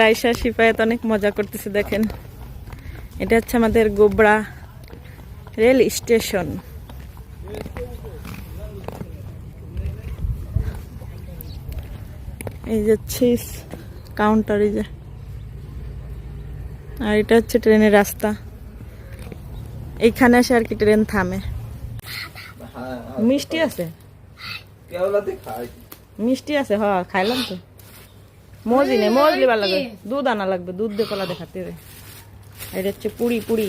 রাইসা সিপায়াত অনেক মজা করতেছে দেখেন। এটা হচ্ছে আমাদের গোবরা রেল স্টেশন। এই যাচ্ছে কাউন্টার, এই যে, আর এটা হচ্ছে ট্রেনের রাস্তা। এইখানে আসে আর কি ট্রেন থামে। মিষ্টি আছে, মিষ্টি আছে, হ্যাঁ খাইলাম তো। মজি নেই, মজ লিবার লাগবে, দুধ আনা লাগবে, দুধ দিয়ে কলা দেখাতে হবে। এটা হচ্ছে পুরি, পুরি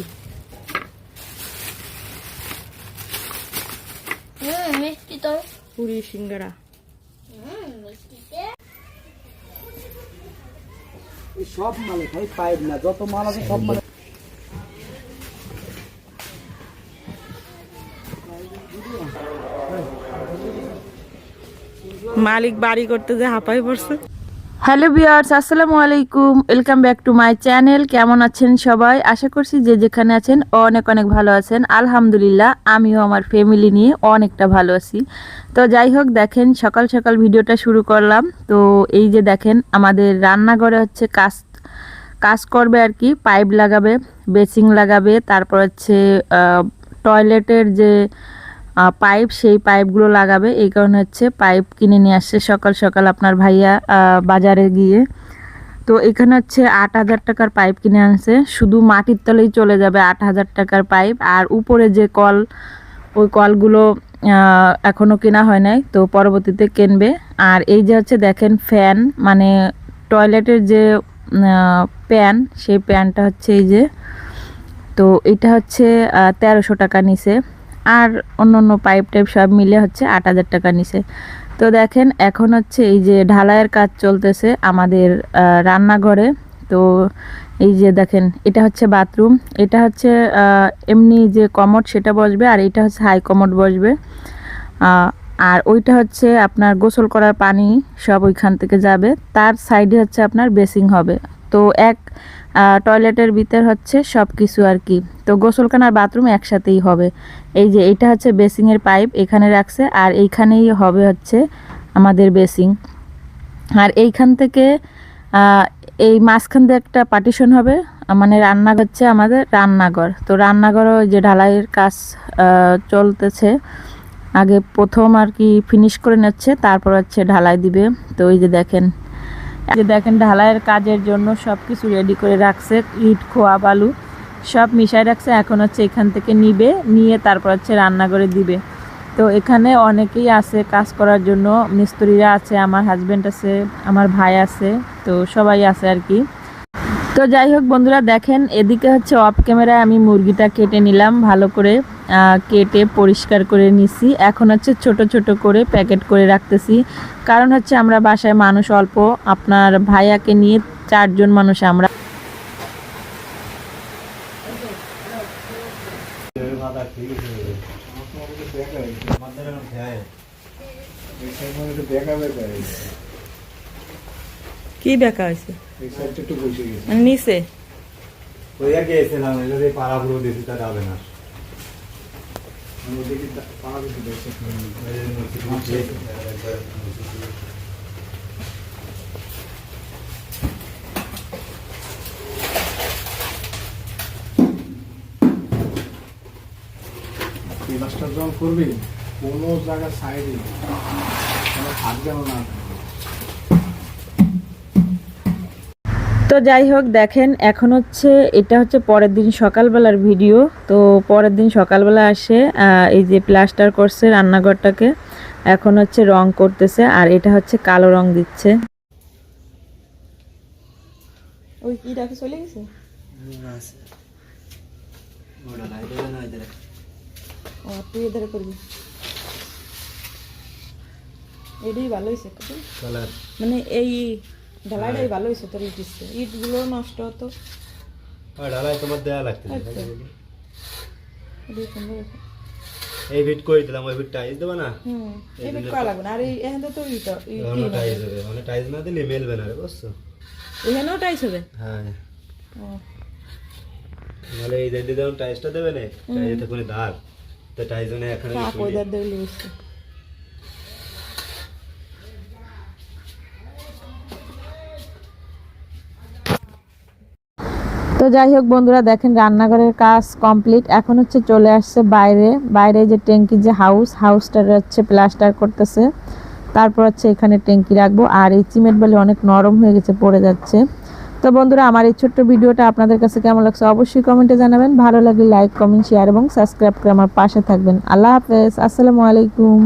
পুরি সিঙ্গারা। সব মালে খাই পাইপ না, যত মাল আছে সব মালে। মালিক বাড়ি করতে যে হাঁপাই পড়ছে। হ্যালো ভিউয়ার্স, আসসালামু আলাইকুম, welcome back to my channel. কেমন আছেন সবাই? আশা করছি যে যেখানে আছেন অনেক অনেক ভালো আছেন। আলহামদুলিল্লাহ আমিও আমার ফ্যামিলি নিয়ে অনেকটা ভালো আছি। তো যাই হোক, দেখেন সকাল সকাল ভিডিওটা শুরু করলাম। তো এই যে দেখেন আমাদের রান্নাঘরে হচ্ছে কাজ করবে আর কি, পাইপ লাগাবে, বেসিং লাগাবে, তারপর হচ্ছে টয়লেটের যে পাইপ, সেই পাইপগুলো লাগাবে। এই কারণে হচ্ছে পাইপ কিনে নিয়ে আসছে সকাল সকাল আপনার ভাইয়া বাজারে গিয়ে। তো এখানে হচ্ছে 8,000 টাকার পাইপ কিনে আনছে। শুধু মাটির তলেই চলে যাবে 8,000 টাকার পাইপ। আর উপরে যে কল, ওই কলগুলো এখনও কেনা হয় নাই, তো পরবর্তীতে কিনবে। আর এই যে হচ্ছে দেখেন ফ্যান, মানে টয়লেটের যে প্যান, সেই প্যানটা হচ্ছে এই যে, তো এটা হচ্ছে 1300 টাকা নিছে। আর অন্য পাইপ টাইপ সব মিলে হচ্ছে 8,000 টাকা নিছে। তো দেখেন এখন হচ্ছে এই যে ঢালাইয়ের কাজ চলতেছে আমাদের রান্নাঘরে। তো এই যে দেখেন এটা হচ্ছে বাথরুম, এটা হচ্ছে এমনি যে কমোড সেটা বসবে, আর এটা হচ্ছে হাই কমোড বসবে। আর ওইটা হচ্ছে আপনার গোসল করার পানি সব ওইখান থেকে যাবে। তার সাইডে হচ্ছে আপনার বেসিং হবে। তো এক টয়লেটের ভিতর হচ্ছে সব কিছু আর কি। তো গোসলখানার বাথরুম একসাথেই হবে। এই যে এটা হচ্ছে বেসিংয়ের পাইপ এখানে রাখছে, আর এইখানেই হবে হচ্ছে আমাদের বেসিং। আর এইখান থেকে এই মাঝখান দিয়ে একটা পার্টিশন হবে, মানে রান্নাঘর হচ্ছে আমাদের রান্নাঘর। তো রান্নাঘরও যে ঢালাইয়ের কাজ চলতেছে, আগে প্রথম আর কি ফিনিশ করে নিচ্ছে, তারপর হচ্ছে ঢালাই দিবে। তো এই যে দেখেন ঢালাইয়ের কাজের জন্য সব কিছু রেডি করে রাখছে, ইট খোয়া বালু সব মিশাই রাখছে। এখন হচ্ছে এখান থেকে নিয়ে তারপর হচ্ছে রান্নাঘরে দিবে। তো এখানে অনেকেই আছে কাজ করার জন্য, মিস্ত্রিরা আছে, আমার হাজব্যান্ড আছে, আমার ভাই আছে, তো সবাই আছে আর কি। তো যাই হোক বন্ধুরা, দেখেন এদিকে হচ্ছে অফ ক্যামেরায় আমি মুরগিটা কেটে নিলাম, ভালো করে কেটে পরিষ্কার করে নিছি। এখন হচ্ছে ছোট ছোট করে প্যাকেট করে রাখতেছি, কারণ হচ্ছে আমরা বাসায় মানুষ অল্প, আপনার ভাইয়াকে নিয়ে 4 জন মানুষ আমরা। কি দেখা হয়েছে নিচে প্লাস্টার যখন করবি কোনো জায়গার সাইডে হাত যেন না। তো যাই হোক দেখেন, এখন হচ্ছে এটা হচ্ছে পরের দিন সকালবেলার ভিডিও। তো পরের দিন সকালবেলা আসে এই যে প্লাস্টার করছে রান্নাঘরটাকে, এখন হচ্ছে রং করতেছে, আর এটা হচ্ছে কালো রং দিচ্ছে। ওই কি রাখে চলে গেছে, তুই এধারে করবি, এটাই ভালো হয়েছে মানে এই ঢালাইটাই ভালো হয়েছে। তোর ইটগুলো নষ্ট হতো, ঢালাই তোমার দেয়া লাগতে এই ভিট করে দিলাম, ওই ভিট টাইজ দেবো না, এই ভিট করা লাগবে না। আর এখানে তো টাইজ হবে, মানে টাইজ না দিলে মেলবে না রে, বুঝছো? এখানেও টাইজ হবে, হ্যাঁ। নাহলে এই দিদি যখন টাইজটা দেবে না, টাইজটা করে দাগ, তো টাইজ মানে এখানে তো যাই হোক বন্ধুরা, দেখেন রান্নাঘরের কাজ কমপ্লিট। এখন হচ্ছে চলে আসছে বাইরে যে ট্যাঙ্কির যে হাউসটার হচ্ছে প্লাস্টার করতেছে। তারপর হচ্ছে এখানে ট্যাঙ্কি রাখবো। আর এই সিমেন্ট বালি অনেক নরম হয়ে গেছে, পড়ে যাচ্ছে। তো বন্ধুরা, আমার এই ছোট্ট ভিডিওটা আপনাদের কাছে কেমন লাগছে অবশ্যই কমেন্টে জানাবেন। ভালো লাগলে লাইক, কমেন্ট, শেয়ার এবং সাবস্ক্রাইব করে আমার পাশে থাকবেন। আল্লাহ হাফেজ, আসসালামু আলাইকুম।